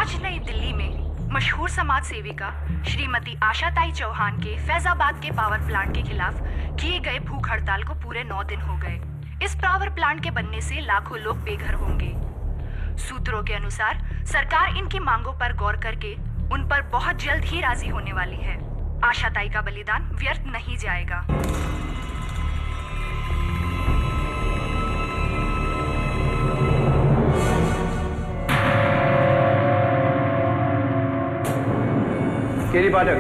आज नई दिल्ली में मशहूर समाज सेविका श्रीमती आशाताई चौहान के फैजाबाद के पावर प्लांट के खिलाफ किए गए भूख हड़ताल को पूरे 9 दिन हो गए। इस पावर प्लांट के बनने से लाखों लोग बेघर होंगे। सूत्रों के अनुसार सरकार इनकी मांगों पर गौर करके उन पर बहुत जल्द ही राजी होने वाली है। आशाताई का बलिदान व्यर्थ नहीं जाएगा। केरी पाठक।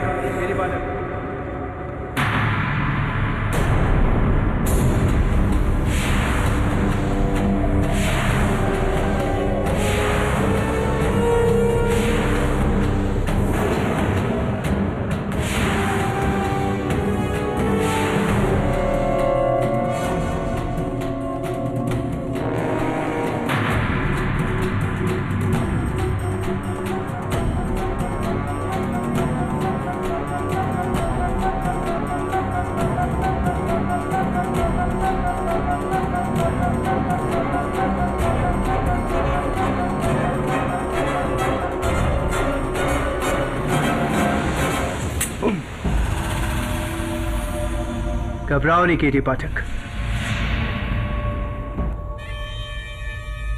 घबराओ नहीं केटी पाठक,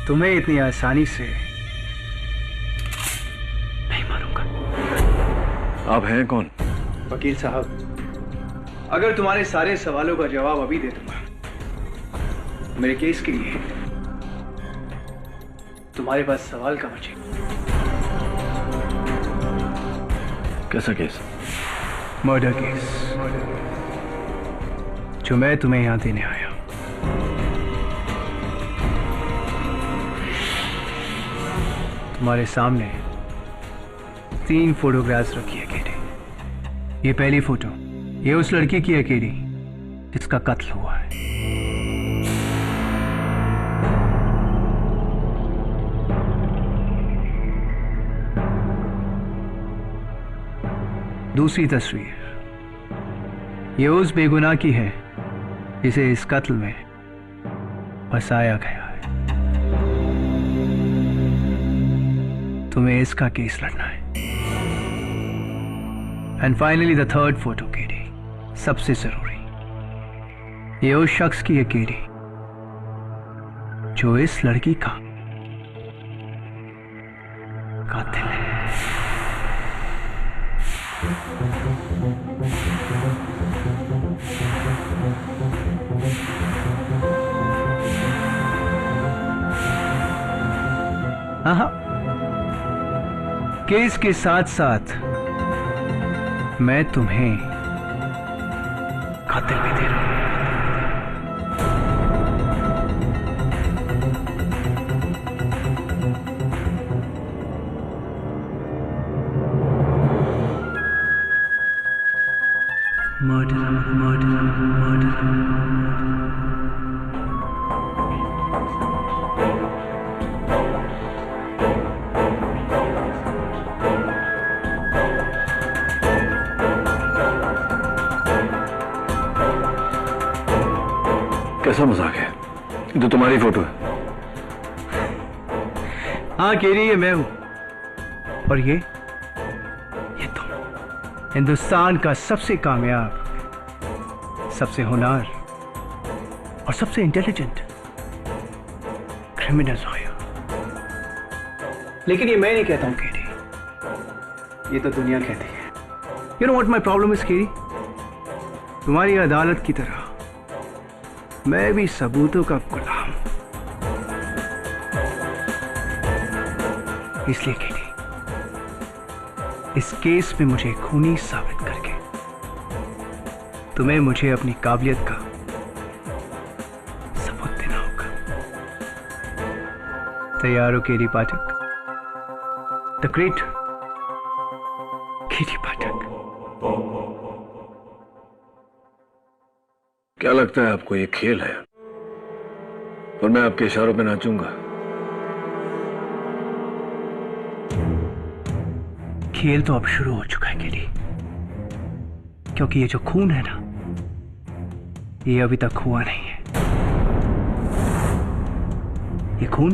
तुम्हें इतनी आसानी से नहीं मारूंगा। आप हैं कौन? वकील साहब, अगर तुम्हारे सारे सवालों का जवाब अभी दे दूंगा मेरे केस के लिए तुम्हारे पास सवाल का बचे। कैसा केस? मर्डर केस जो मैं तुम्हें यहां देने आया। तुम्हारे सामने 3 फोटोग्राफ्स रखी है केडी। ये पहली फोटो, ये उस लड़की की है केडी जिसका कत्ल हुआ है। दूसरी तस्वीर, ये उस बेगुनाह की है जिसे इस कत्ल में फंसाया गया है। तुम्हें इसका केस लड़ना है। And finally the third photo KD, सबसे जरूरी, ये उस शख्स की है केडी जो इस लड़की का कातिल है। हाँ, केस के साथ साथ मैं तुम्हें कातिल भी दे रहा हूं। Murder, murder, murder. कैसा मजाक है? ये तो तुम्हारी फोटो है। हाँ केरी, ये मैं हूं। और ये तुम, हिंदुस्तान का सबसे कामयाब, सबसे होनहार और सबसे इंटेलिजेंट क्रिमिनल लॉयर। लेकिन ये मैं नहीं कहता हूं केरी, ये तो दुनिया कहती है। You know what my problem is Kerry? तुम्हारी अदालत की तरह मैं भी सबूतों का गुलाम। इसलिए केटी, इस केस में मुझे खूनी साबित करके तुम्हें मुझे अपनी काबिलियत का सबूत देना होगा। तैयार हो केटी पाठक? द ग्रेट केटी पाठक। क्या लगता है आपको ये खेल है और मैं आपके इशारों पे नाचूंगा? खेल तो अब शुरू हो चुका है केडी, क्योंकि ये जो खून है ना, ये अभी तक हुआ नहीं है। ये खून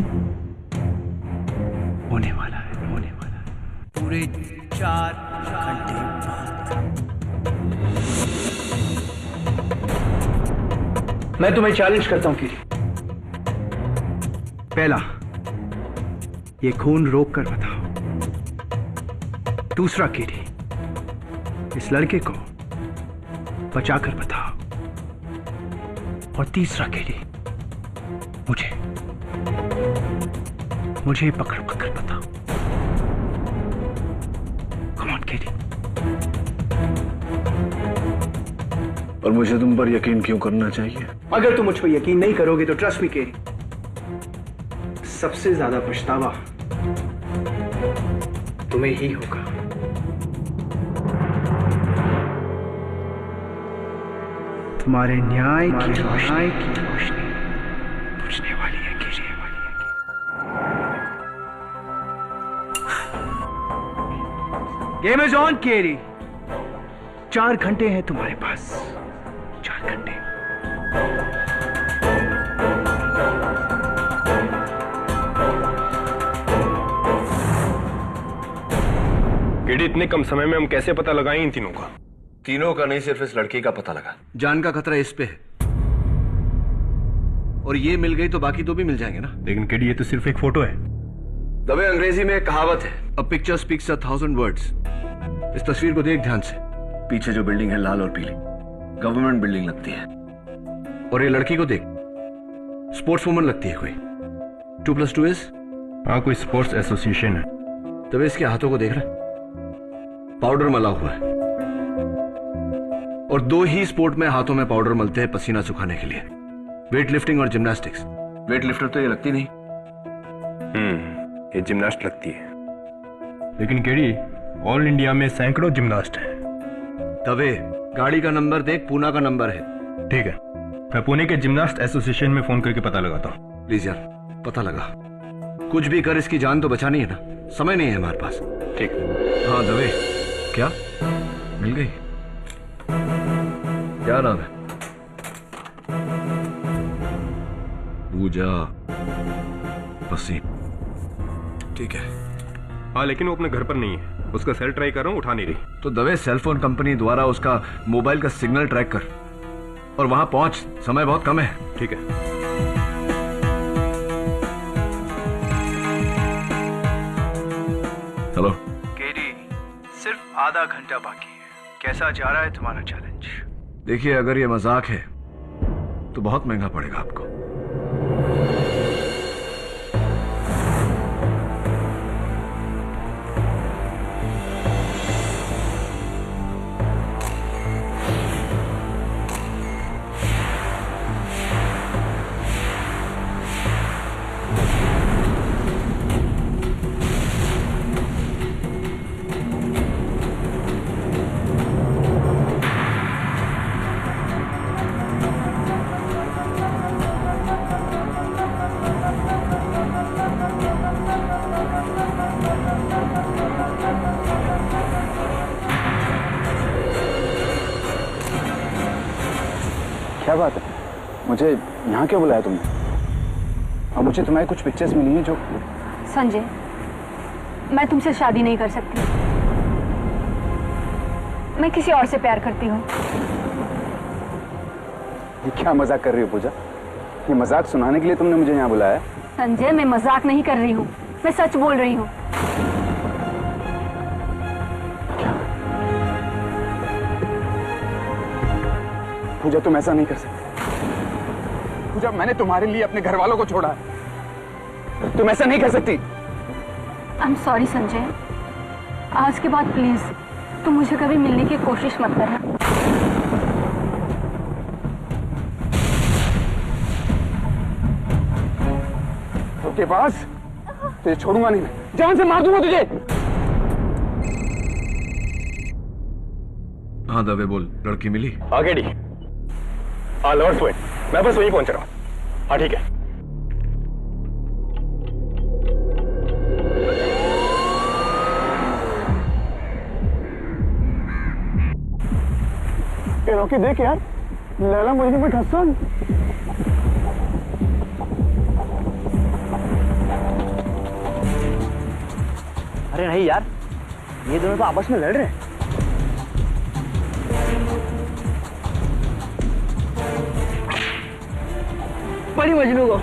होने वाला है, होने वाला है। पूरे 4 घंटे बाद। मैं तुम्हें चैलेंज करता हूं किरी। पहला, ये खून रोक कर बताओ। दूसरा किरी, इस लड़के को बचाकर बताओ। और तीसरा किरी, मुझे पकड़ बताओ। कम ऑन किरी। और मुझे तुम पर यकीन क्यों करना चाहिए? अगर तुम मुझ पर यकीन नहीं करोगे तो ट्रस्ट मी केरी, सबसे ज्यादा पछतावा तुम्हें ही होगा। तुम्हारे न्याय की रोशनी बुझने वाली है केरी। गेम इज ऑन केरी। 4 घंटे हैं तुम्हारे पास, 4 घंटे। केडी, इतने कम समय में हम कैसे पता लगाएं इन तीनों का? तीनों का नहीं, सिर्फ इस लड़की का पता लगा। जान का खतरा इस पे है, और ये मिल गई तो बाकी 2 भी मिल जाएंगे ना। लेकिन केडी, ये तो सिर्फ एक फोटो है। दबे, अंग्रेजी में एक कहावत है, अ पिक्चर स्पीक्स 1,000 वर्ड्स। इस तस्वीर को देख ध्यान से। पीछे जो बिल्डिंग है लाल और पीली, गवर्नमेंट बिल्डिंग लगती है। और ये लड़की को देख, स्पोर्ट्स वुमन लगती है कोई। 2+2 इज? हाँ, कोई स्पोर्ट्स एसोसिएशन है। तब इसके हाथों को देख रहा, पाउडर मला हुआ है। और 2 ही स्पोर्ट में हाथों में पाउडर मलते हैं पसीना सुखाने के लिए, वेट लिफ्टिंग और जिम्नास्टिक्स। वेट लिफ्टर तो ये लगती नहीं। ये जिम्नास्ट लगती है। लेकिन केडी, ऑल इंडिया में सैकड़ों जिम्नास्ट हैं। तबे गाड़ी का नंबर देख, पूना का नंबर है। ठीक है, मैं पुणे के जिम्नास्ट एसोसिएशन में फोन करके पता लगाता हूँ। प्लीज यार, पता लगा। कुछ भी कर, इसकी जान तो बचानी है ना। समय नहीं है हमारे पास। ठीक। हाँ दबे, क्या मिल गई? क्या नाम है? पूजा पसीन। ठीक है। हाँ, लेकिन वो अपने घर पर नहीं है। उसका सेल ट्राई कर रहा हूँ, उठा नहीं रही। तो दवे सेलफोन कंपनी द्वारा उसका मोबाइल का सिग्नल ट्रैक कर और वहां पहुंच। समय बहुत कम है। ठीक है। हेलो केडी, सिर्फ आधा घंटा बाकी है। कैसा जा रहा है तुम्हारा चैलेंज? देखिए, अगर ये मजाक है तो बहुत महंगा पड़ेगा आपको। क्या बात है? मुझे यहाँ क्यों बुलाया तुमने? और मुझे तुम्हारी कुछ पिक्चर्स मिली हैं जो... संजय, मैं तुमसे शादी नहीं कर सकती। मैं किसी और से प्यार करती हूँ। ये क्या मजाक कर रही हो पूजा? ये मजाक सुनाने के लिए तुमने मुझे यहाँ बुलाया? संजय, मैं मजाक नहीं कर रही हूँ, मैं सच बोल रही हूँ। पूजा, तुम ऐसा नहीं कर सकती। पूजा, मैंने तुम्हारे लिए अपने घर वालों को छोड़ा है। तुम ऐसा नहीं कर सकती। I am sorry Sanjay. आज के बाद प्लीज तुम मुझे कभी मिलने की कोशिश मत करना। के पास तुझे छोड़ूंगा नहीं, मैं जान से मार दूंगा तुझे। हाँ दवे, बोल। लड़की मिली? आगे डी। लॉर्ड्स पॉइंट, मैं बस वहीं पहुंच रहा हूँ। हाँ ठीक है। रॉकी, देख यार, लैला मुझे में हसन। अरे नहीं यार, ये दोनों तो आपस में लड़ रहे हैं। पड़ी मजनू को।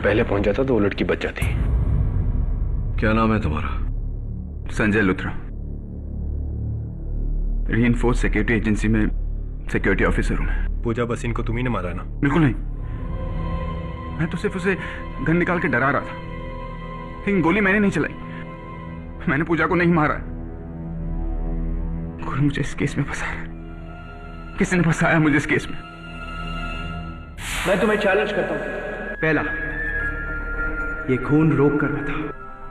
पहले पहुंच जाता तो वो लड़की बच जाती। क्या नाम है तुम्हारा? Sanjay Luthra. Reinforce security agency में सिक्योरिटी ऑफिसर हूं मैं। पूजा बसिन को तुम ही ने मारा ना? बिल्कुल नहीं, मैं तो सिर्फ उसे गन निकाल के डरा रहा था, लेकिन गोली मैंने नहीं चलाई। मैंने पूजा को नहीं मारा। कोई मुझे इस केस में फंसा रहा है। किसी ने फंसाया मुझे इस केस में। मैं तुम्हें चैलेंज करता हूं। पहला, ये खून रोक कर रहा था।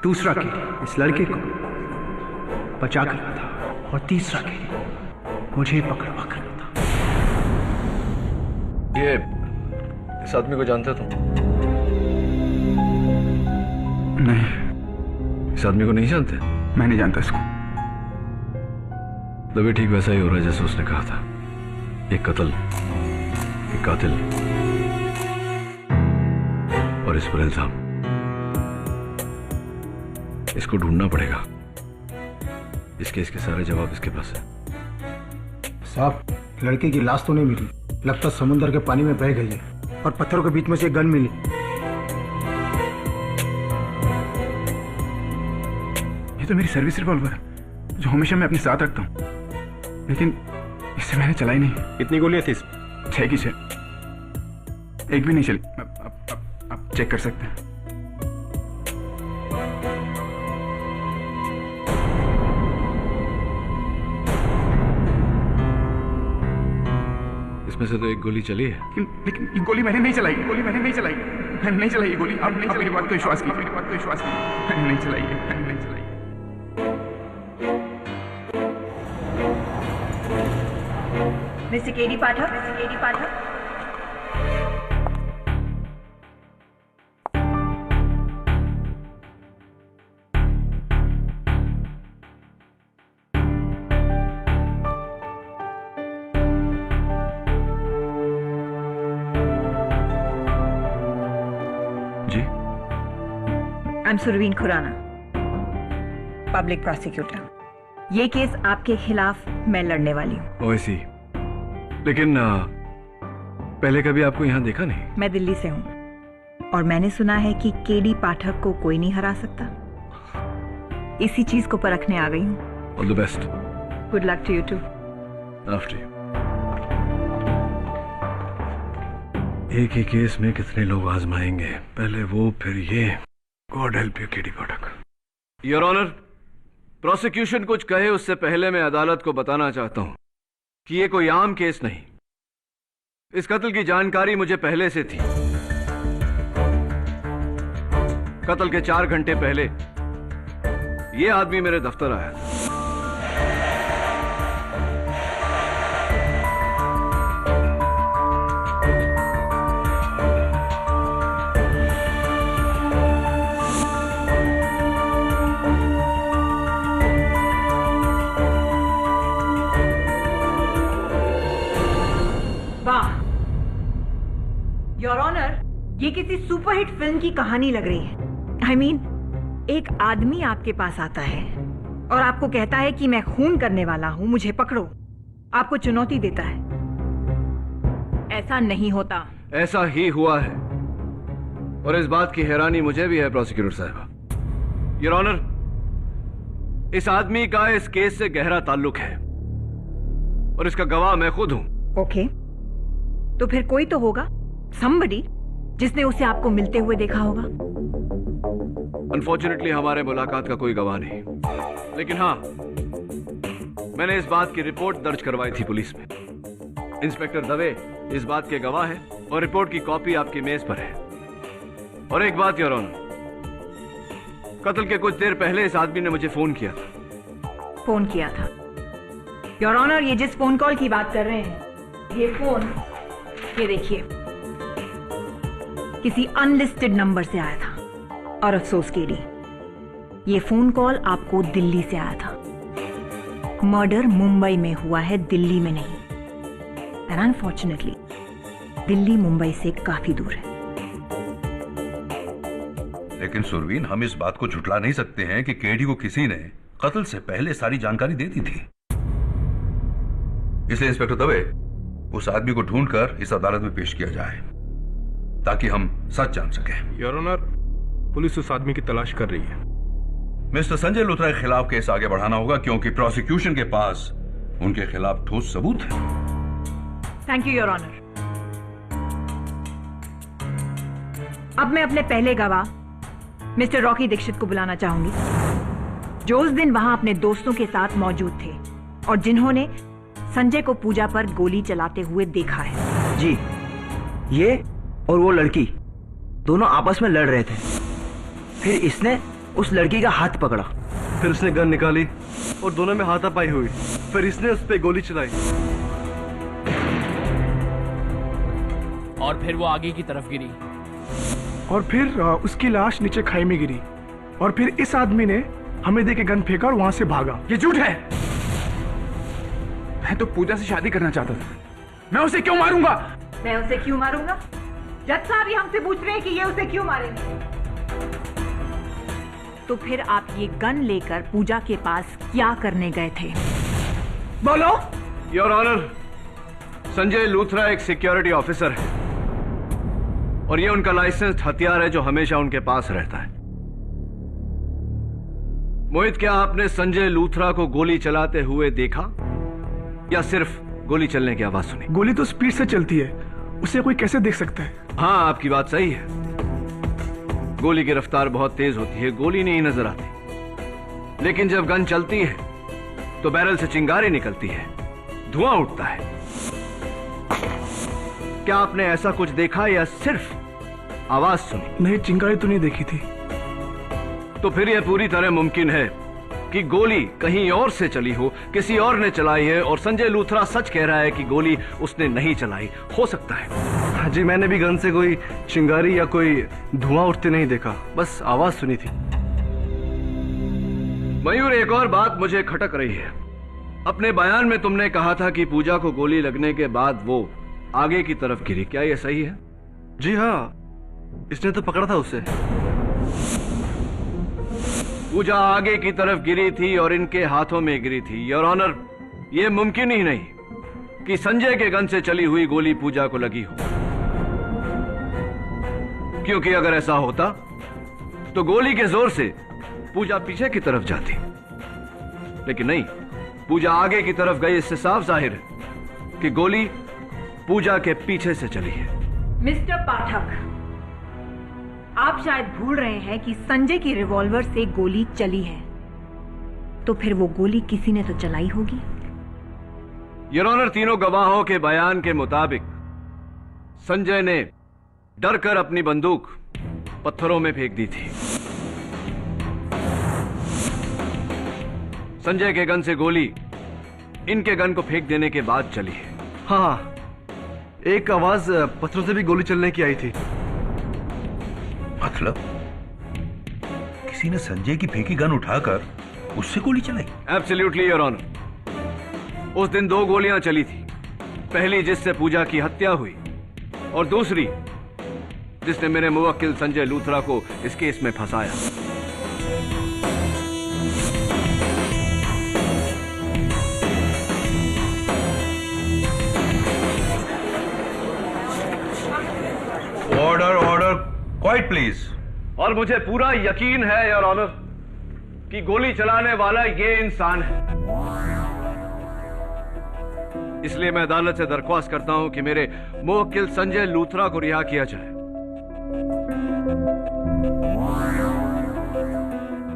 दूसरा केली इस लड़के को बचा कर रहा था। और तीसरा केली मुझे पकड़वा कर रहा था। ये इस आदमी को जानते हो तुम? नहीं। इस आदमी को नहीं जानते? मैं नहीं जानता इसको। तभी ठीक वैसा ही हो रहा है जैसे उसने कहा था। एक कत्ल, एक कातिल और इस पर इल्जाम। इसको ढूंढना पड़ेगा। इस केस के सारे जवाब इसके पास है। साहब, लड़के की लाश तो नहीं मिली। लगता समुद्र के पानी में बह गई है और पत्थरों के बीच में से एक गन मिली। ये तो मेरी सर्विस रिवॉल्वर है जो हमेशा मैं अपने साथ रखता हूं, लेकिन इससे मैंने चलाई नहीं। कितनी गोलियां थी इसमें? 6 की 6। एक भी नहीं चली। आप चेक कर सकते हैं। इसमें से तो एक गोली चली है। लेकिन ये गोली मैंने नहीं चलाई। मैंने नहीं चलाई ये गोली। आप मेरी बात को विश्वास कीजिए। मैंने नहीं चलाई है। Mister KD Pathak. जी, I am Surveen Khurana, public prosecutor. ये केस आपके खिलाफ मैं लड़ने वाली हूँ। ओसी, लेकिन पहले कभी आपको यहाँ देखा नहीं? मैं दिल्ली से हूँ और मैंने सुना है कि केडी पाठक को कोई नहीं हरा सकता। इसी चीज को परखने आ गई हूँ। All the best. Good luck to you too. After you. एक ही केस में कितने लोग आजमाएंगे, पहले वो फिर ये। God help you KD Pathak. Your honour, prosecution कुछ कहे उससे पहले मैं अदालत को बताना चाहता हूं कि ये कोई आम केस नहीं। इस कत्ल की जानकारी मुझे पहले से थी। कत्ल के 4 घंटे पहले ये आदमी मेरे दफ्तर आया था। ये किसी सुपरहिट फिल्म की कहानी लग रही है। I mean, एक आदमी आपके पास आता है और आपको कहता है कि मैं खून करने वाला हूं, मुझे पकड़ो। आपको चुनौती देता है। ऐसा नहीं होता। ऐसा ही हुआ है, और इस बात की हैरानी मुझे भी है प्रोसिक्यूटर साहब। योर ऑनर, इस आदमी का इस केस से गहरा ताल्लुक है और इसका गवाह मैं खुद हूं। ओके, तो फिर कोई तो होगा, somebody, जिसने उसे आपको मिलते हुए देखा होगा। अनफॉर्चुनेटली हमारे मुलाकात का कोई गवाह नहीं, लेकिन हाँ, मैंने इस बात की रिपोर्ट दर्ज करवाई थी पुलिस में। इंस्पेक्टर दवे इस बात के गवाह है और रिपोर्ट की कॉपी आपकी मेज पर है। और एक बात योर ऑनर, कत्ल के कुछ देर पहले इस आदमी ने मुझे फोन किया था। फोन किया था? योर ऑनर, ये जिस फोन कॉल की बात कर रहे हैं, ये फोन, ये देखिए, किसी अनलिस्टेड नंबर से आया था। और अफसोस केडी, ये फोन कॉल आपको दिल्ली से आया था। मर्डर मुंबई में हुआ है, दिल्ली में नहीं। एंड अनफॉर्चुनेटली दिल्ली मुंबई से काफी दूर है। लेकिन सुरवीन, हम इस बात को झुठला नहीं सकते हैं कि केडी को किसी ने कत्ल से पहले सारी जानकारी दे दी थी। इसलिए इंस्पेक्टर दवे, उस आदमी को ढूंढकर इस अदालत में पेश किया जाए ताकि हम सच जान सकें। योर ऑनर, पुलिस उस आदमी की तलाश कर रही है। मिस्टर संजय लूथरा के खिलाफ केस आगे बढ़ाना होगा क्योंकि प्रोसिक्यूशन के पास उनके खिलाफ ठोस सबूत है। Thank you your honour. अब मैं अपने पहले गवाह मिस्टर रॉकी दीक्षित को बुलाना चाहूंगी, जो उस दिन वहां अपने दोस्तों के साथ मौजूद थे और जिन्होंने संजय को पूजा पर गोली चलाते हुए देखा है। जी, ये और वो लड़की दोनों आपस में लड़ रहे थे। फिर इसने उस लड़की का हाथ पकड़ा, फिर उसने गन निकाली और दोनों में हाथापाई हुई। फिर इसने उस पर गोली चलाई और फिर वो आगे की तरफ गिरी और फिर उसकी लाश नीचे खाई में गिरी और फिर इस आदमी ने हमें देके गन फेंका और वहां से भागा। ये झूठ है। मैं तो पूजा से शादी करना चाहता था। मैं उसे क्यों मारूंगा? मैं उसे क्यों मारूंगा? जज साहब ही हमसे पूछ रहे हैं कि ये उसे क्यों मारेंगे। तो फिर आप ये गन लेकर पूजा के पास क्या करने गए थे? बोलो। योर ऑनर, संजय लूथरा एक सिक्योरिटी ऑफिसर है और ये उनका लाइसेंस्ड हथियार है जो हमेशा उनके पास रहता है। मोहित, क्या आपने संजय लूथरा को गोली चलाते हुए देखा या सिर्फ गोली चलने की आवाज सुनी? गोली तो स्पीड से चलती है, उसे कोई कैसे देख सकता है? हाँ, आपकी बात सही है। गोली की रफ्तार बहुत तेज होती है, गोली नहीं नजर आती। लेकिन जब गन चलती है तो बैरल से चिंगारी निकलती है, धुआं उठता है। क्या आपने ऐसा कुछ देखा या सिर्फ आवाज सुनी? नहीं, चिंगारी तो नहीं देखी थी। तो फिर यह पूरी तरह मुमकिन है कि गोली कहीं और से चली हो, किसी और ने चलाई है और संजय लूथरा सच कह रहा है कि गोली उसने नहीं चलाई। हो सकता है। जी, मैंने भी गन से कोई चिंगारी या कोई धुआं उठते नहीं देखा, बस आवाज सुनी थी। मयूर, एक और बात मुझे खटक रही है। अपने बयान में तुमने कहा था कि पूजा को गोली लगने के बाद वो आगे की तरफ गिरी, क्या यह सही है? जी हाँ, इसने तो पकड़ा था उसे। पूजा आगे की तरफ गिरी थी और इनके हाथों में गिरी थी। योर ऑनर, यह मुमकिन ही नहीं कि संजय के गन से चली हुई गोली पूजा को लगी हो, क्योंकि अगर ऐसा होता तो गोली के जोर से पूजा पीछे की तरफ जाती, लेकिन नहीं, पूजा आगे की तरफ गई। इससे साफ जाहिर है कि गोली पूजा के पीछे से चली है। मिस्टर पाठक, आप शायद भूल रहे हैं कि संजय की रिवॉल्वर से गोली चली है, तो फिर वो गोली किसी ने तो चलाई होगी। योर ऑनर, तीनों गवाहों के बयान के मुताबिक संजय ने डरकर अपनी बंदूक पत्थरों में फेंक दी थी। संजय के गन से गोली इनके गन को फेंक देने के बाद चली है। हाँ, एक आवाज पत्थरों से भी गोली चलने की आई थी। मतलब किसी ने संजय की फेंकी गन उठाकर उससे गोली चलाई? Absolutely your honour. उस दिन 2 गोलियां चली थी, पहली जिससे पूजा की हत्या हुई और दूसरी जिसने मेरे मुवक्किल संजय लूथरा को इस केस में फंसाया। Order order, quite please. और मुझे पूरा यकीन है योर ऑनर कि गोली चलाने वाला ये इंसान है। इसलिए मैं अदालत से दरख्वास्त करता हूं कि मेरे मुवक्किल संजय लूथरा को रिहा किया जाए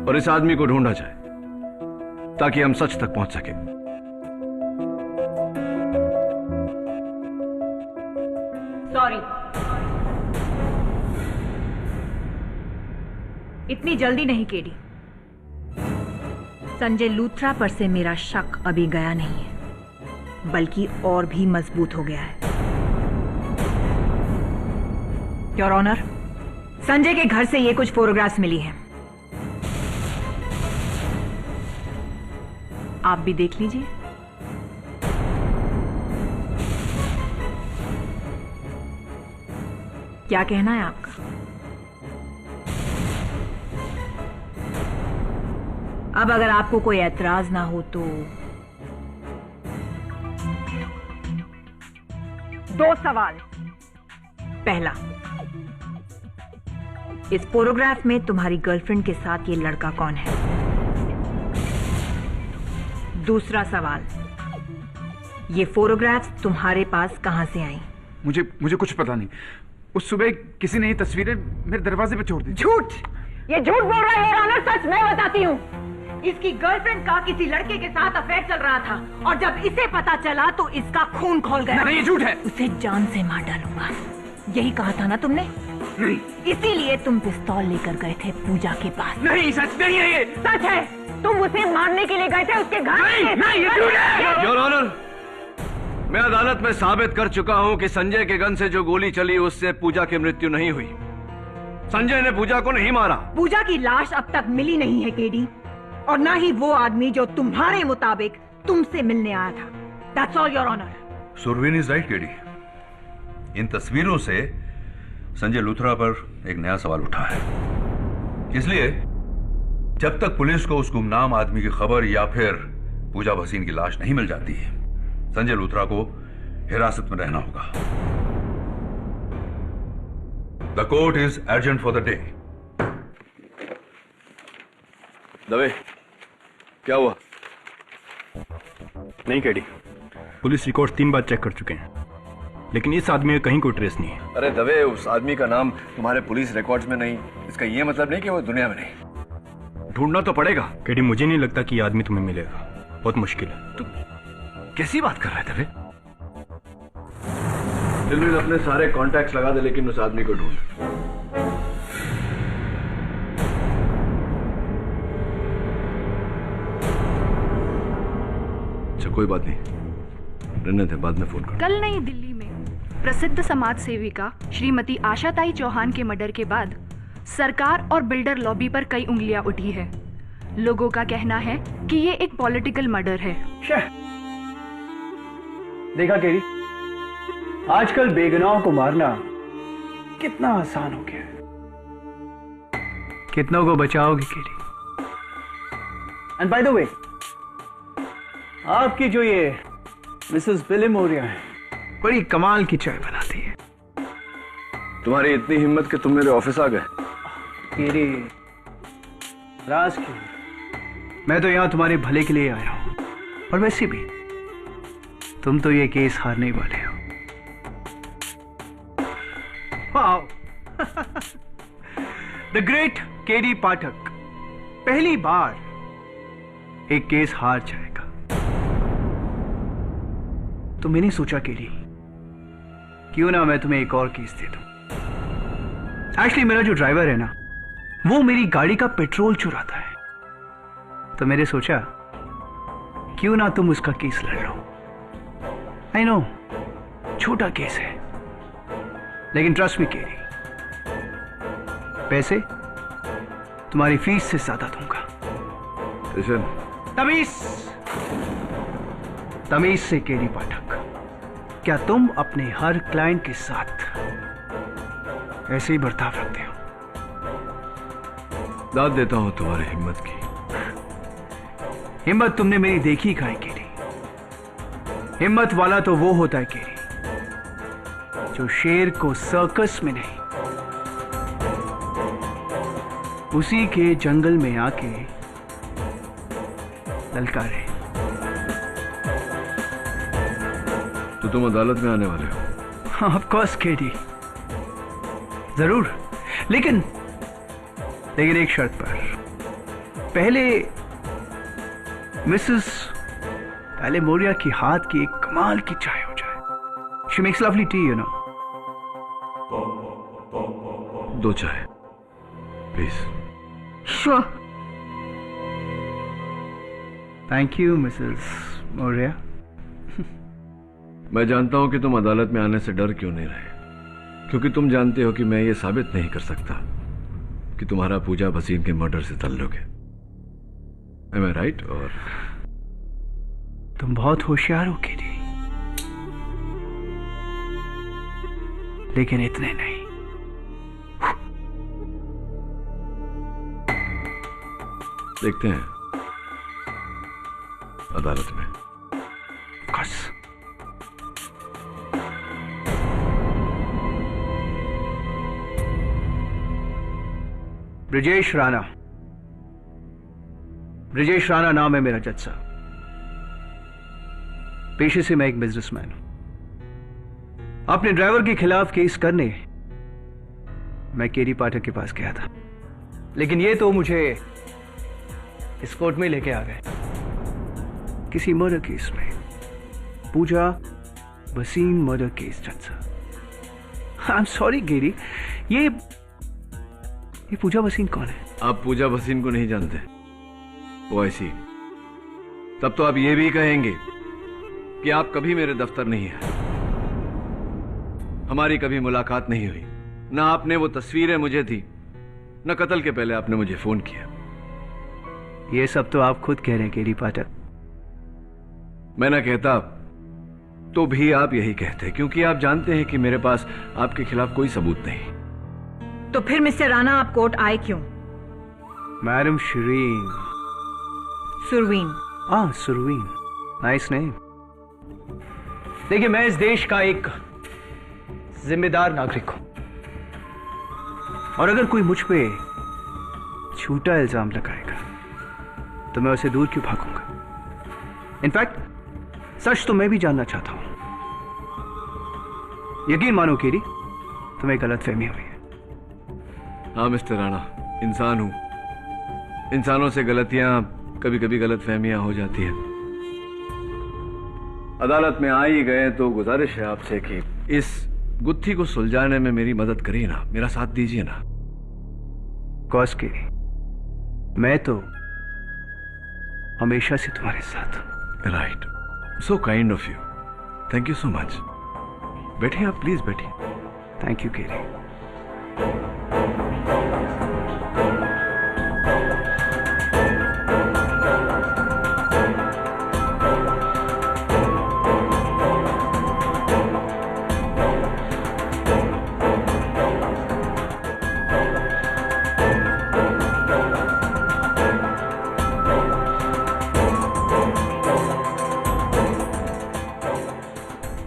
और इस आदमी को ढूंढा जाए ताकि हम सच तक पहुंच सकें। सॉरी, इतनी जल्दी नहीं केडी। संजय लूथरा पर से मेरा शक अभी गया नहीं है, बल्कि और भी मजबूत हो गया है। योर ऑनर, संजय के घर से ये कुछ फोटोग्राफ्स मिली हैं, आप भी देख लीजिए। क्या कहना है आपका? अब अगर आपको कोई ऐतराज ना हो तो 2 सवाल। पहला, इस फोटोग्राफ में तुम्हारी गर्लफ्रेंड के साथ ये लड़का कौन है? दूसरा सवाल, ये फोटोग्राफ्स तुम्हारे पास कहां से आई? मुझे कुछ पता नहीं। उस सुबह किसी ने ये तस्वीरें मेरे दरवाजे पे छोड़ दी। झूठ! ये झूठ बोल रहा है योर ऑनर, सच मैं बताती हूँ। इसकी गर्लफ्रेंड का किसी लड़के के साथ अफेयर चल रहा था और जब इसे पता चला तो इसका खून खौल गया। नहीं, ये झूठ है। उसे जान से मार डालूंगा, यही कहा था ना तुमने? नहीं। इसीलिए तुम पिस्तौल लेकर गए थे पूजा के पास। नहीं, सच नहीं है ये। सच है, तुम उसे मारने के लिए गए थे उसके घर। नहीं, ये झूठ है। योर ऑनर, मैं अदालत में साबित कर चुका हूं कि संजय के गन से जो गोली चली उससे पूजा की मृत्यु नहीं हुई। संजय ने पूजा को नहीं मारा। पूजा की लाश अब तक मिली नहीं है केडी, और ना ही वो आदमी जो तुम्हारे मुताबिक तुमसे मिलने आया था। That's all, Your Honor. Surveen is right KD. इन तस्वीरों से संजय लूथरा पर एक नया सवाल उठा है। इसलिए जब तक पुलिस को उस गुमनाम आदमी की खबर या फिर पूजा भसीन की लाश नहीं मिल जाती है, संजय लूथरा को हिरासत में रहना होगा। The court is urgent for the day. Dave, क्या हुआ? नहीं केडी, पुलिस रिकॉर्ड 3 बार चेक कर चुके हैं, लेकिन इस आदमी का कहीं कोई ट्रेस नहीं है। अरे दवे, उस आदमी का नाम तुम्हारे पुलिस रिकॉर्ड्स में नहीं, इसका ये मतलब नहीं कि वो दुनिया में नहीं। ढूंढना तो पड़ेगा। केडी, मुझे नहीं लगता कि ये आदमी तुम्हें मिलेगा, बहुत मुश्किल है। तू कैसी बात कर रहा है दवे? दिल्ली अपने सारे कॉन्टैक्ट्स लगा दे, लेकिन उस आदमी को ढूंढ। कोई बात नहीं, रहने थे, बाद में फोन कर। कल नई दिल्ली में प्रसिद्ध समाज सेविका श्रीमती आशाताई चौहान के मर्डर के बाद सरकार और बिल्डर लॉबी पर कई उंगलियां उठी है। लोगों का कहना है कि ये एक पॉलिटिकल मर्डर है। देखा केरी, आजकल बेगुनाहों को मारना कितना आसान हो गया है। कितनों को बचाओगे केरी? एंड बाय द वे, आपकी जो ये मिसेस बिली मोरिया है, बड़ी कमाल की चाय बनाती है। तुम्हारी इतनी हिम्मत कि तुम मेरे ऑफिस आ गए? केरी, राज की, मैं तो यहां तुम्हारे भले के लिए आया हूं, और वैसे भी तुम तो ये केस हारने वाले हो। वाओ, द ग्रेट केडी पाठक पहली बार एक केस हार जाएगा। तो मैंने सोचा केडी, क्यों ना मैं तुम्हें एक और केस दे दूं। एक्चुअली मेरा जो ड्राइवर है ना, वो मेरी गाड़ी का पेट्रोल चुराता है, तो मैंने सोचा क्यों ना तुम उसका केस लड़ लो। आई नो, छोटा केस है, लेकिन ट्रस्ट मी केडी, पैसे तुम्हारी फीस से ज्यादा दूंगा। तमीज से केडी पाठक, क्या तुम अपने हर क्लाइंट के साथ ऐसे ही बर्ताव रखते हो। दाद देता हूं तुम्हारी हिम्मत की। हिम्मत तुमने मेरी देखी कहाँ केरी? हिम्मत वाला तो वो होता है केरी जो शेर को सर्कस में नहीं, उसी के जंगल में आके ललकारे। तो तुम अदालत में आने वाले हो? ऑफ कोर्स केडी, जरूर, लेकिन एक शर्त पर। पहले मिसेस मोरिया की हाथ की एक कमाल की चाय हो जाए। She makes lovely tea, you know. 2 चाय please. Sure. Thank you mrs Moriya. मैं जानता हूं कि तुम अदालत में आने से डर क्यों नहीं रहे, क्योंकि तुम जानते हो कि मैं ये साबित नहीं कर सकता कि तुम्हारा पूजा भसीन के मर्डर से ताल्लुक है। Am I right? और तुम बहुत होशियार हो केडी, लेकिन इतने नहीं। देखते हैं अदालत में। बस ब्रिजेश राणा नाम है मेरा जज साहब। पेशे से मैं एक बिजनेसमैन हूं। अपने ड्राइवर के खिलाफ केस करने मैं केडी पाठक के पास गया था, लेकिन ये तो मुझे इस कोर्ट में लेके आ गए किसी मर्डर केस में। पूजा भसीन मर्डर केस जज साहब। आई एम सॉरी केडी, ये पूजा भसीन कौन है? आप पूजा भसीन को नहीं जानते? ओ ऐसी, तब तो आप ये भी कहेंगे कि आप कभी मेरे दफ्तर नहीं आए, हमारी कभी मुलाकात नहीं हुई, ना आपने वो तस्वीरें मुझे दी, न कत्ल के पहले आपने मुझे फोन किया। ये सब तो आप खुद कह रहे हैं केडी पाठक। मैं ना कहता तो भी आप यही कहते, क्योंकि आप जानते हैं कि मेरे पास आपके खिलाफ कोई सबूत नहीं। तो फिर मिस्टर राणा आप कोर्ट आए क्यों? मैडम शरीन। सुरवीन। हाँ सुरवीन, नाइस नेम। देखिए, मैं इस देश का एक जिम्मेदार नागरिक हूं, और अगर कोई मुझ पे झूठा इल्जाम लगाएगा तो मैं उसे दूर क्यों भागूंगा? इनफैक्ट सच तो मैं भी जानना चाहता हूं। यकीन मानो केडी, तुम्हें गलतफहमी हुई है। हाँ मिस्टर राणा, इंसान हूं, इंसानों से गलतियां, कभी कभी गलतफहमियां हो जाती है। अदालत में आ ही गए तो गुजारिश है आपसे कि इस गुत्थी को सुलझाने में मेरी मदद करिए ना, मेरा साथ दीजिए ना। कॉस के मैं तो हमेशा से तुम्हारे साथ हूं। Right, so kind of you, thank you so much. बैठिए आप, प्लीज बैठिए। Thank you KD.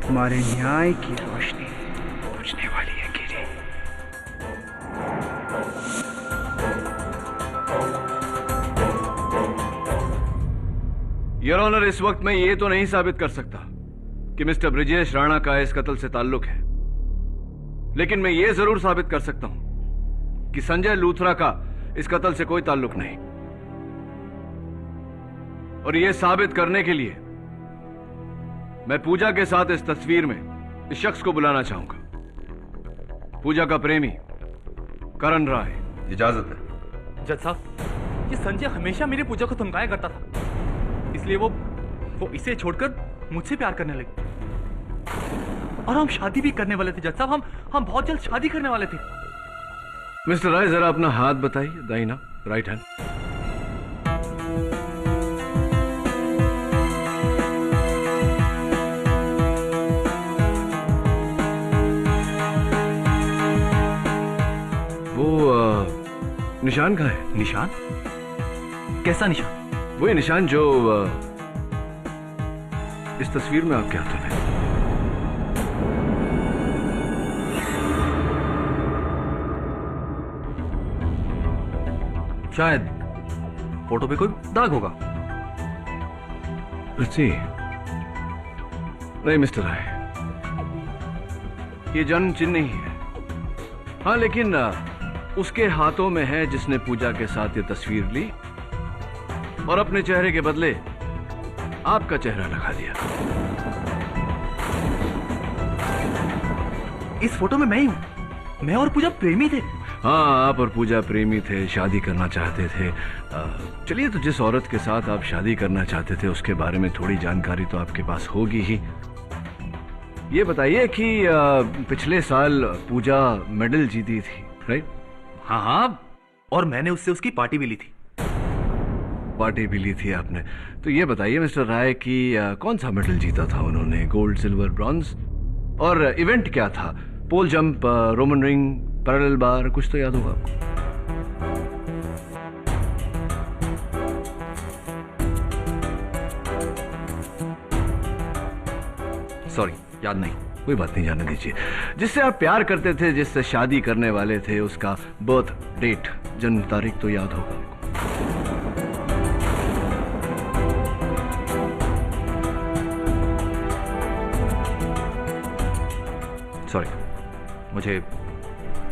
तुम्हारे न्याय की रोशनी बुझने वाली है केडी। योर ऑनर, इस वक्त मैं ये तो नहीं साबित कर सकता कि मिस्टर ब्रिजेश राणा का इस कत्ल से ताल्लुक है, लेकिन मैं ये जरूर साबित कर सकता हूं कि संजय लूथरा का इस कत्ल से कोई ताल्लुक नहीं। और यह साबित करने के लिए मैं पूजा के साथ इस तस्वीर में इस शख्स को बुलाना चाहूंगा, पूजा का प्रेमी करण राय। इजाजत है। जज साहब, ये संजय हमेशा मेरी पूजा को धमकाया करता था, इसलिए वो इसे छोड़कर मुझसे प्यार करने लगी, और हम शादी भी करने वाले थे जज साहब। हम बहुत जल्द शादी करने वाले थे। मिस्टर राय, जरा अपना हाथ बताइए, दाहिना, राइट हैंड। निशान कहाँ है? निशान? कैसा निशान? वही निशान जो इस तस्वीर में आपके हाथों में। शायद फोटो पे कोई दाग होगा। जी नहीं मिस्टर राय, ये जन्म चिन्ह नहीं है। हाँ लेकिन उसके हाथों में है जिसने पूजा के साथ ये तस्वीर ली और अपने चेहरे के बदले आपका चेहरा लगा दिया। इस फोटो में मैं ही हूं। मैं और पूजा प्रेमी थे। हाँ, आप और पूजा प्रेमी थे, शादी करना चाहते थे। चलिए, तो जिस औरत के साथ आप शादी करना चाहते थे उसके बारे में थोड़ी जानकारी तो आपके पास होगी ही। ये बताइए कि पिछले साल पूजा मेडल जीती थी, राइट? हाँ हाँ, और मैंने उससे उसकी पार्टी भी ली थी। पार्टी भी ली थी आपने? तो ये बताइए मिस्टर राय कि कौन सा मेडल जीता था उन्होंने? Gold, silver, bronze? और इवेंट क्या था? पोल जंप, रोमन रिंग, पैरेलल बार, कुछ तो याद होगा आपको? सॉरी, याद नहीं। कोई बात नहीं, जाने दीजिए। जिससे आप प्यार करते थे, जिससे शादी करने वाले थे, उसका बर्थ डेट, जन्म तारीख तो याद होगा आपको? सॉरी, मुझे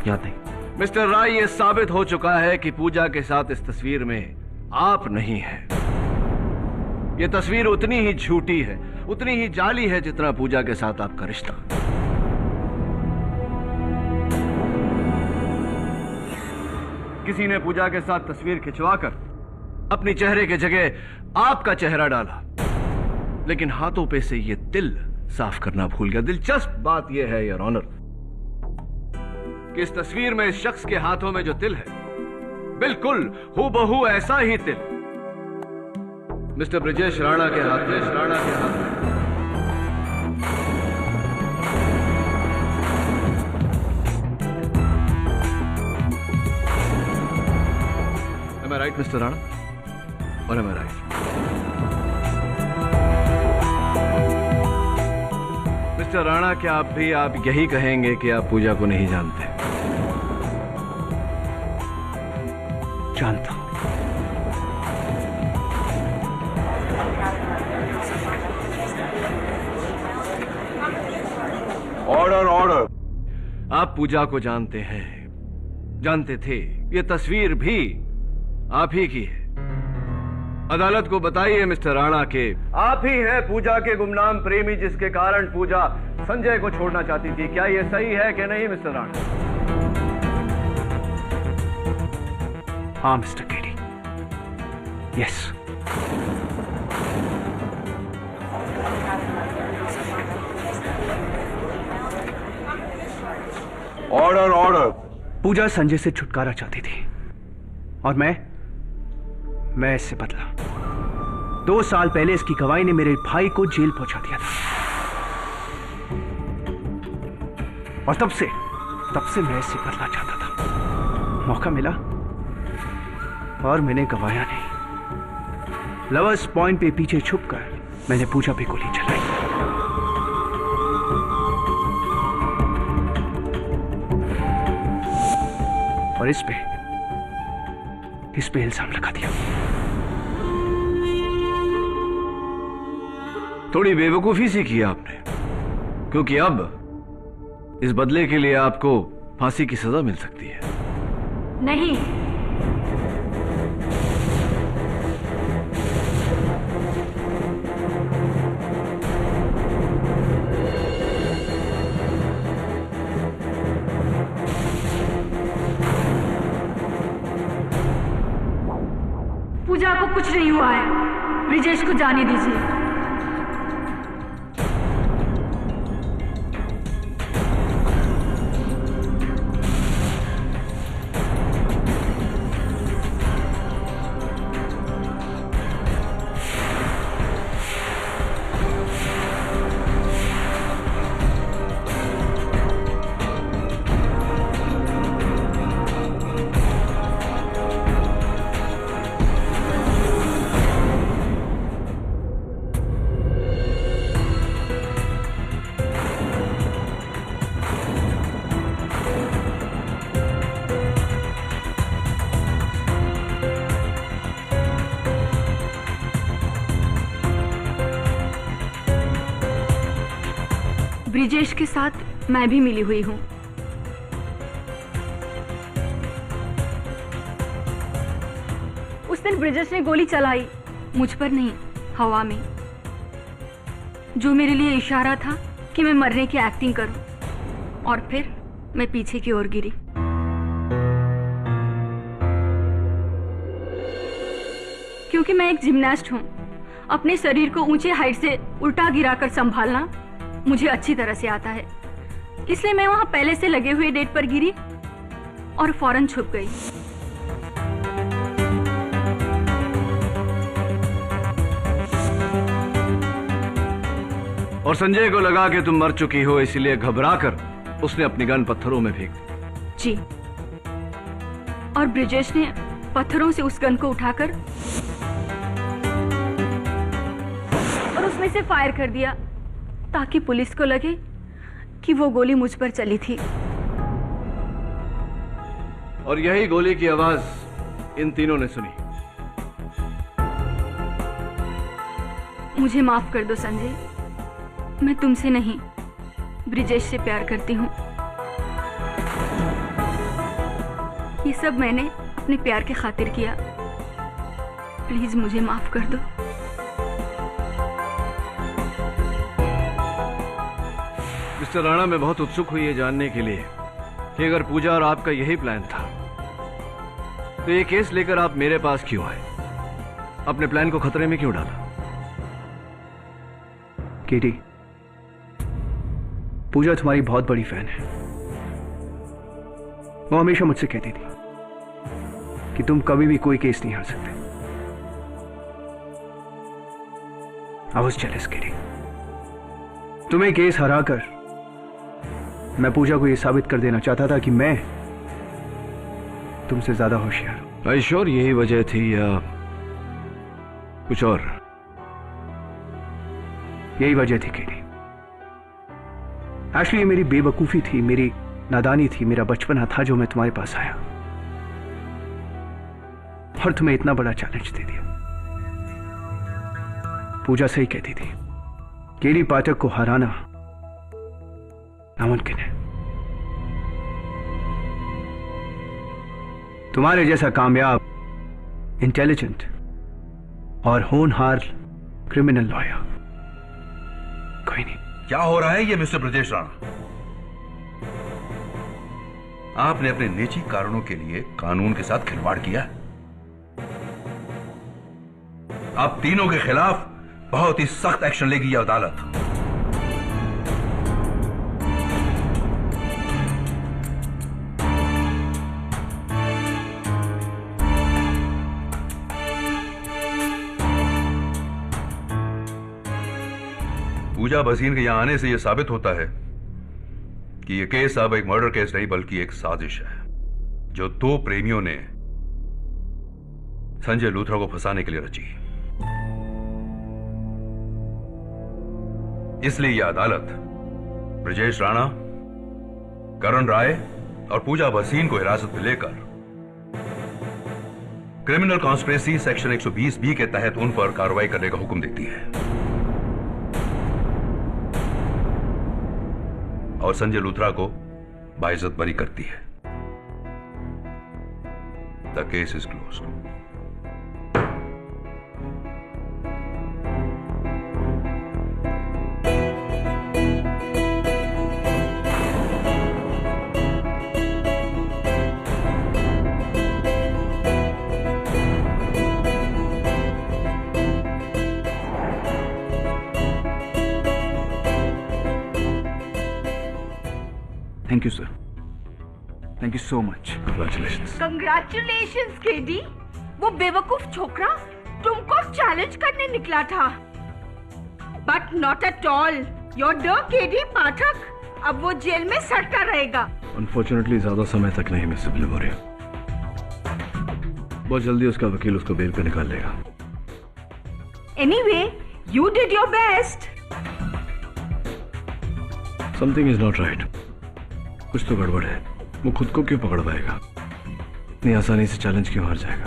याद नहीं। मिस्टर राय, ये साबित हो चुका है कि पूजा के साथ इस तस्वीर में आप नहीं हैं। ये तस्वीर उतनी ही झूठी है, उतनी ही जाली है जितना पूजा के साथ आपका रिश्ता। किसी ने पूजा के साथ तस्वीर खिंचवाकर अपनी चेहरे के जगह आपका चेहरा डाला, लेकिन हाथों पे से ये तिल साफ करना भूल गया। दिलचस्प बात यह है योर ऑनर कि इस तस्वीर में इस शख्स के हाथों में जो तिल है, बिल्कुल हूबहू ऐसा ही तिल मिस्टर ब्रिजेश राणा के हाथ में। Am I right, mister Rana? और am I right? Mister Rana, क्या आप यही कहेंगे कि आप पूजा को नहीं जानते? जानता हूं। Order, order. आप पूजा को जानते हैं, जानते थे। ये तस्वीर भी आप ही की है। अदालत को बताइए मिस्टर राणा के आप ही है पूजा के गुमनाम प्रेमी, जिसके कारण पूजा संजय को छोड़ना चाहती थी। क्या यह सही है कि नहीं मिस्टर राणा? हाँ mister KD, yes. Order, order. Pooja Sanjay से छुटकारा चाहती थी और मैं इससे बदला। 2 साल पहले इसकी गवाही ने मेरे भाई को जेल पहुंचा दिया था, और तब से मैं इससे बदला चाहता था। मौका मिला और मैंने गवाया नहीं। लवर्स पॉइंट पे पीछे छुपकर मैंने पूजा पे गोली चलाई। और इस पे इल्जाम लगा दिया। थोड़ी बेवकूफी सी की आपने, क्योंकि अब इस बदले के लिए आपको फांसी की सजा मिल सकती है। नहीं, पूजा को कुछ नहीं हुआ है। ब्रिजेश को जाने दीजिए। ब्रिजेश के साथ मैं भी मिली हुई हूँ। उस दिन ब्रिजेश ने गोली चलाई, मुझ पर नहीं, हवा में, जो मेरे लिए इशारा था कि मैं मरने की एक्टिंग करूं। और फिर मैं पीछे की ओर गिरी। क्योंकि मैं एक जिम्नास्ट हूं, अपने शरीर को ऊंचे हाइट से उल्टा गिराकर संभालना मुझे अच्छी तरह से आता है। इसलिए मैं वहां पहले से लगे हुए डेट पर गिरी और फौरन छुप गई। और संजय को लगा कि तुम मर चुकी हो, इसलिए घबराकर उसने अपनी गन पत्थरों में फेंक दी। जी, और ब्रिजेश ने पत्थरों से उस गन को उठाकर और उसमें से फायर कर दिया ताकि पुलिस को लगे कि वो गोली मुझ पर चली थी। और यही गोली की आवाज इन तीनों ने सुनी। मुझे माफ कर दो संजय, मैं तुमसे नहीं, ब्रिजेश से प्यार करती हूँ। ये सब मैंने अपने प्यार के खातिर किया। प्लीज मुझे माफ कर दो। मिस्टर राणा, मैं बहुत उत्सुक हुई ये जानने के लिए कि अगर पूजा और आपका यही प्लान था तो ये केस लेकर आप मेरे पास क्यों आए? अपने प्लान को खतरे में क्यों डाला? केटी, पूजा तुम्हारी बहुत बड़ी फैन है। वो हमेशा मुझसे कहती थी कि तुम कभी भी कोई केस नहीं हार सकते। आई वाज जेलस केटी। तुम्हें केस हराकर मैं पूजा को यह साबित कर देना चाहता था कि मैं तुमसे ज्यादा होशियार हूं। आई श्योर यही वजह थी या कुछ और? यही वजह थी केटी। एक्चुअली ये मेरी बेवकूफी थी, मेरी नादानी थी, मेरा बचपना था जो मैं तुम्हारे पास आया और तुम्हें इतना बड़ा चैलेंज दे दिया। पूजा सही कहती थी, केडी पाठक को हराना नामुमकिन है। तुम्हारे जैसा कामयाब, इंटेलिजेंट और होनहार क्रिमिनल लॉयर कोई नहीं। क्या हो रहा है ये मिस्टर ब्रजेश राणा? आपने अपने निजी कारणों के लिए कानून के साथ खिलवाड़ किया। आप तीनों के खिलाफ बहुत ही सख्त एक्शन लेगी यह अदालत। पूजा भसीन के यहां आने से यह साबित होता है कि यह केस अब एक मर्डर केस नहीं बल्कि एक साजिश है जो दो प्रेमियों ने संजय लूथरा को फंसाने के लिए रची। इसलिए यह अदालत ब्रजेश राणा, करण राय और पूजा भसीन को हिरासत में लेकर क्रिमिनल कॉन्स्पिरेसी सेक्शन 120B के तहत उन पर कार्रवाई करने का हुक्म देती है और संजय लूथरा को बाइज्जत बरी करती है। The case is closed. Thank you sir, thank you so much. Congratulations KD. वो बेवकूफ छोकरा तुमको चैलेंज करने निकला था, but not at all. Your डर केडी पाठक अब वो जेल में सड़ता रहेगा। अनफॉर्चुनेटली ज्यादा समय तक नहीं मिस लिबोरिया। बहुत जल्दी उसका वकील उसको बेल पे निकाल लेगा। Anyway, you did your best. Something is not right. कुछ तो गड़बड़ है। वो खुद को क्यों पकड़ पाएगा? इतनी आसानी से चैलेंज क्यों हार जाएगा?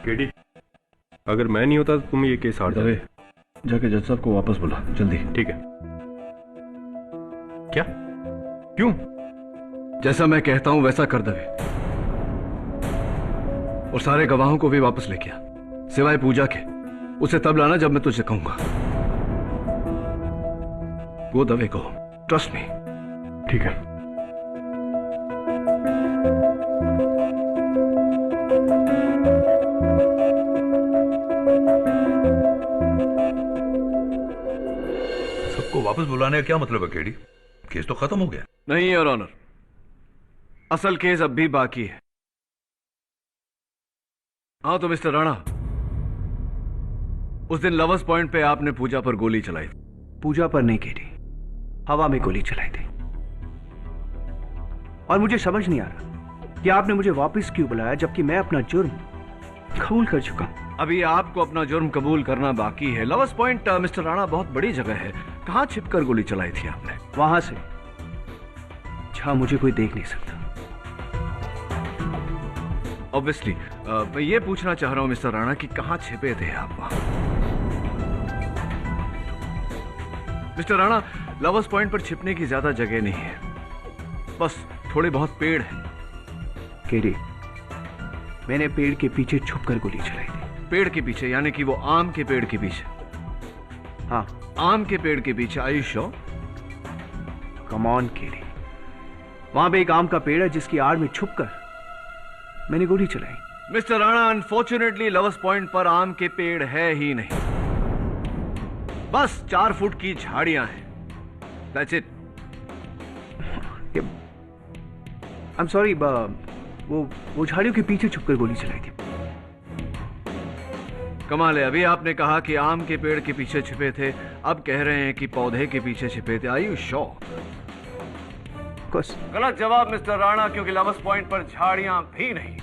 केडी, अगर मैं नहीं होता तो तुम ये केस हार दवे जाके जज साहब को वापस बुला जल्दी। ठीक है। क्या? क्यों? जैसा मैं कहता हूं वैसा कर दवे, और सारे गवाहों को भी वापस लेके आ, सिवाय पूजा के। उसे तब लाना जब मैं तुझे कहूंगा। वो दवे को ट्रस्ट मी। ठीक है। सबको वापस बुलाने का क्या मतलब है केडी? केस तो खत्म हो गया। नहीं योर ऑनर, असल केस अब भी बाकी है। हाँ तो मिस्टर राणा, उस दिन लवर्स पॉइंट पे आपने पूजा पर गोली चलाई थी। पूजा पर नहीं केडी, हवा में गोली चलाई थी। और मुझे समझ नहीं आ रहा कि आपने मुझे वापस क्यों बुलाया, जबकि मैं अपना जुर्म कबूल कर चुका हूं। अभी आपको अपना जुर्म कबूल करना बाकी है। लवर्स पॉइंट मिस्टर राणा बहुत बड़ी जगह है। कहां छिपकर गोली चलाई थी आपने? वहां से जहां मुझे कोई देख नहीं सकता। ऑब्वियसली मैं ये पूछना चाह रहा हूं मिस्टर राणा कि कहां छिपे थे आप वहां? मिस्टर राणा, लवर्स पॉइंट पर छिपने की ज्यादा जगह नहीं है, बस थोड़े बहुत पेड़ हैं। केडी, मैंने पेड़ के पीछे छुपकर गोली चलाई थी। पेड़ के पीछे यानी कि वो आम के पेड़ के पीछे? हाँ, आम के पेड़ के पीछे। Are you sure? Come on KD, वहां पे एक आम का पेड़ है जिसकी आड़ में छुपकर मैंने गोली चलाई। Mister Rana, unfortunately lovers point पर आम के पेड़ है ही नहीं, बस 4 फुट की झाड़ियां हैं। That's it. I am sorry, वो झाड़ियों के पीछे छुपकर गोली चलाई थी। कमाल है, अभी आपने कहा कि आम के पेड़ के पीछे छिपे थे, अब कह रहे हैं कि पौधे के पीछे छिपे थे। Are you sure? गलत जवाब मिस्टर राणा, क्योंकि लवर्स पॉइंट पर झाड़ियां भी नहीं,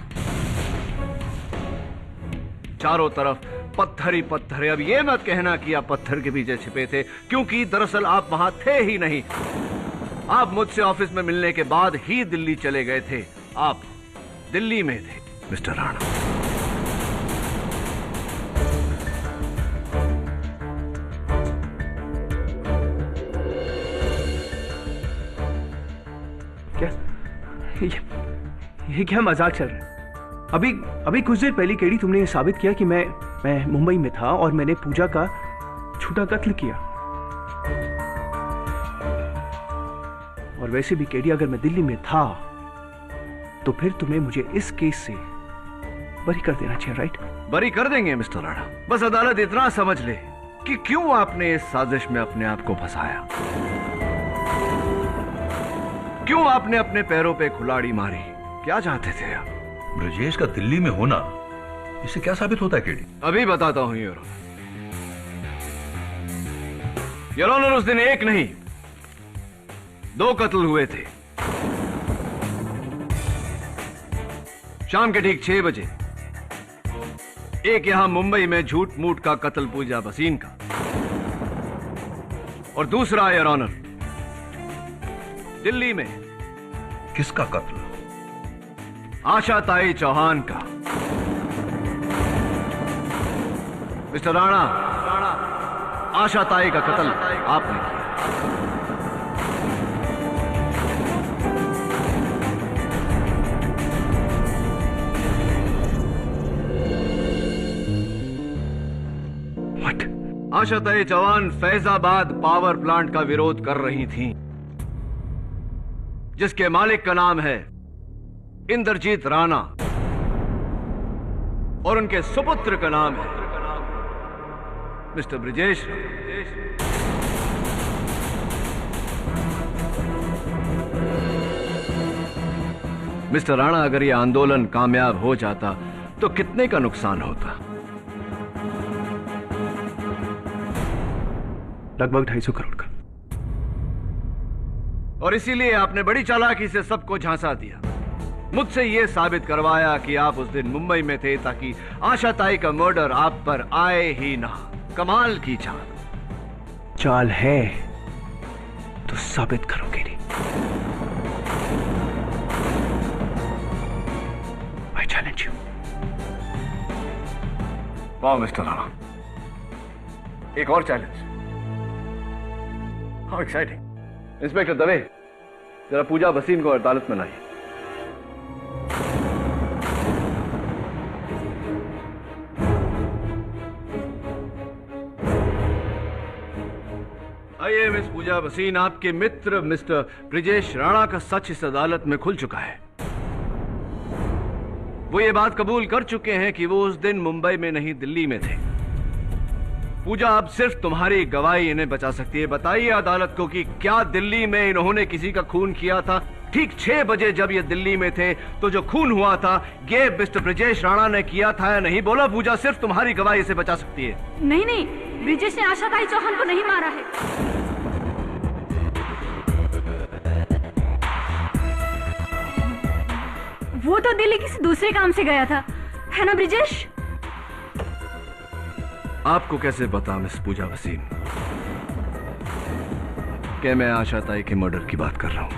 चारों तरफ पत्थर ही पत्थर है। अब ये मत कहना कि आप पत्थर के पीछे छिपे थे, क्योंकि दरअसल आप वहां थे ही नहीं। आप मुझसे ऑफिस में मिलने के बाद ही दिल्ली चले गए थे। आप दिल्ली में थे मिस्टर राणा। ये क्या मजाक चल रहा है? अभी कुछ देर पहले केडी तुमने ये साबित किया कि मैं मुंबई में था और मैंने पूजा का झूठा कत्ल किया। और वैसे भी केडी, अगर मैं दिल्ली में था तो फिर तुम्हें मुझे इस केस से बरी कर देना चाहिए, राइट? बरी कर देंगे मिस्टर राणा, बस अदालत इतना समझ ले कि क्यों आपने इस साजिश में अपने आप को फंसाया, क्यों आपने अपने पैरों पे कुल्हाड़ी मारी, क्या चाहते थे आप? ब्रजेश का दिल्ली में होना इससे क्या साबित होता है केडी? अभी बताता हूं योर ऑनर। उस दिन एक नहीं 2 कत्ल हुए थे। शाम के ठीक 6 बजे एक यहां मुंबई में झूठ मूठ का कत्ल पूजा भसीन का, और दूसरा योर ऑनर दिल्ली में। किसका कत्ल? आशाताई चौहान का। मिस्टर राणा, आशाताई का कत्ल आपने किया। What? Ashatai Chauhan Faizabad power plant का विरोध कर रही थीं, जिसके मालिक का नाम है इंद्रजीत राणा और उनके सुपुत्र का नाम है मिस्टर ब्रिजेश। मिस्टर राणा, अगर यह आंदोलन कामयाब हो जाता तो कितने का नुकसान होता? लगभग 250 करोड़ का। और इसीलिए आपने बड़ी चालाकी से सबको झांसा दिया, मुझसे यह साबित करवाया कि आप उस दिन मुंबई में थे ताकि आशाताई का मर्डर आप पर आए ही ना। कमाल की चाल है तो साबित करोगे नहीं। I challenge you. वाह मिस्टर राणा, एक और challenge. How exciting. Inspector Dave, जरा पूजा वसीम को अदालत में लाइए। आइए मिस पूजा वसीम, आपके मित्र मिस्टर ब्रिजेश राणा का सच इस अदालत में खुल चुका है। वो ये बात कबूल कर चुके हैं कि वो उस दिन मुंबई में नहीं दिल्ली में थे। पूजा, अब सिर्फ तुम्हारी गवाही इन्हें बचा सकती है। बताइए अदालत को कि क्या दिल्ली में इन्होंने किसी का खून किया था? ठीक 6 बजे जब ये दिल्ली में थे तो जो खून हुआ था ये मिस्टर ब्रिजेश राणा ने किया था या नहीं? बोला पूजा, सिर्फ तुम्हारी गवाही इसे बचा सकती है। नहीं नहीं, ब्रिजेश ने आशाताई चौहान को नहीं मारा है। वो तो दिल्ली किसी दूसरे काम से गया था, है ना ब्रिजेश? आपको कैसे पता मिस पूजा वसीम कि मैं आशाताई के मर्डर की बात कर रहा हूं?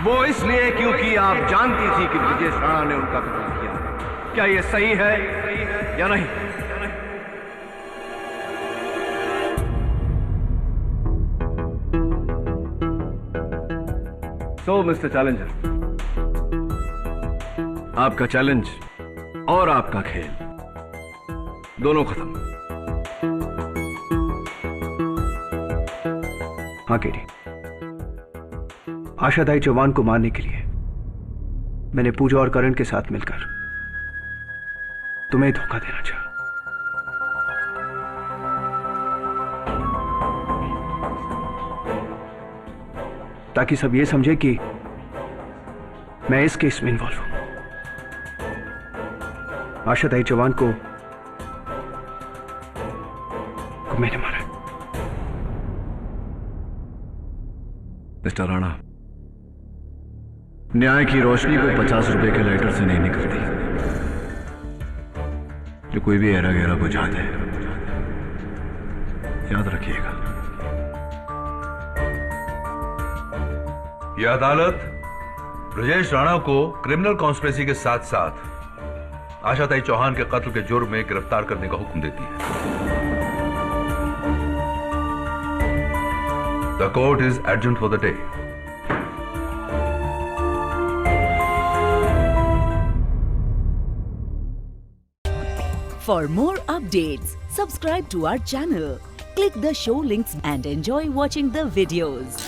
वो इसलिए क्योंकि आप जानती थी कि ब्रिजेश राणा ने उनका कत्ल किया। क्या ये सही है या नहीं? सो मिस्टर चैलेंजर, आपका चैलेंज और आपका खेल दोनों खत्म। हाँ केडी, आशाताई चौहान को मारने के लिए मैंने पूजा और करण के साथ मिलकर तुम्हें धोखा देना चाहा। ताकि सब ये समझे कि मैं इस केस में इन्वॉल्व हूं। आशाताई चौहान को मैंने मारा। मिस्टर राणा, न्याय की रोशनी को 50 रुपए के लाइटर से नहीं निकलती जो कोई भी ऐरा गहरा बुझा दे। याद रखिएगा। यह अदालत ब्रजेश राणा को क्रिमिनल कॉन्स्पिरेसी के साथ साथ आशाताई चौहान के कत्ल के जुर्म में गिरफ्तार करने का हुक्म देती है। The court is adjourned for the day. For more updates, subscribe to our channel, click the show links and enjoy watching the videos.